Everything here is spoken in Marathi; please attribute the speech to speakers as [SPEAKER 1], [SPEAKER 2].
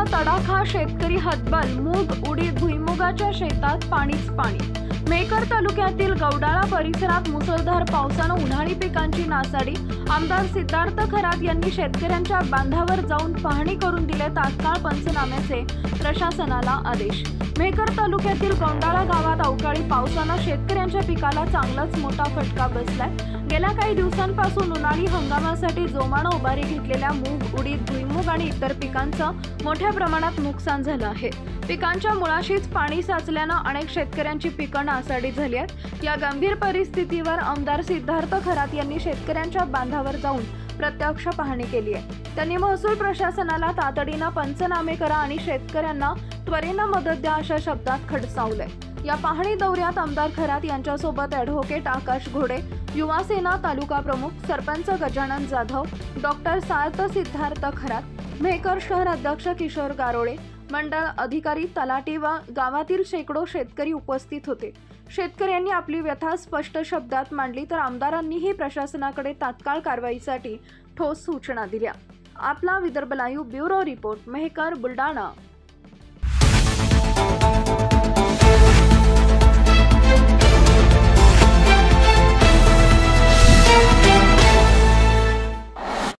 [SPEAKER 1] तडाखा, शेतकरी हतबल, मूग उडीद भुईमुगाच्या शेतात पाणीच पाणी। मेहकर तालुक्यातील गौडाळा परिसरात मुसळधार पावसानं उन्हाळी पिकांची नासाडी। आमदार सिद्धार्थ खरात यांनी शेतकऱ्यांच्या बांधावर जाऊन पाहणी करून दिले तात्काळ पंचनाम्याचे प्रशासनाला आदेश। मेहकर तालुक्यातील गौडाळा गावात अवकाळी पावसानं शेतकऱ्यांच्या पिकाला चांगलाच मोठा फटका बसलाय। गेल्या काही दिवसांपासून उन्हाळी हंगामासाठी जोमानं उभारी घेतलेल्या मूग उडीद भुईमुग आणि इतर पिकांचं मोठ्या प्रमाणात नुकसान झालं आहे। पिकांच्या मुळाशीच पाणी साचल्यानं अनेक शेतकऱ्यांची पिकं नासाडी झाली आहेत। या गंभीर परिस्थितीवर आमदार सिद्धार्थ खरात यांनी शेतकऱ्यांच्या बांधावर जाऊन प्रत्यक्ष पाहणी केली आहे। त्यांनी महसूल प्रशासनाला तातडीनं पंचनामे करा आणि शेतकऱ्यांना त्वरेनं मदत द्या अशा शब्दात खडसावलंय। या पाहणी दौऱ्यात आमदार खरात यांच्यासोबत ॲडव्होकेट आकाश घोडे, युवा सेना तालुका प्रमुख, सरपंच गजानन जाधव, डॉक्टर सार्थ सिद्धार्थ खरात, मेहकर शहर अध्यक्ष किशोर गारोळे, मंडळ अधिकारी, तलाठी व गावातील शेकडो शेतकरी उपस्थित होते। शेतकऱ्यांनी आपली व्यथा स्पष्ट शब्दात मांडली तर आमदारांनीही प्रशासनाकडे तात्काळ कारवाईसाठी ठोस सूचना दिल्या। आपला Vidarbha live bureau report, Mehkar, Buldhana.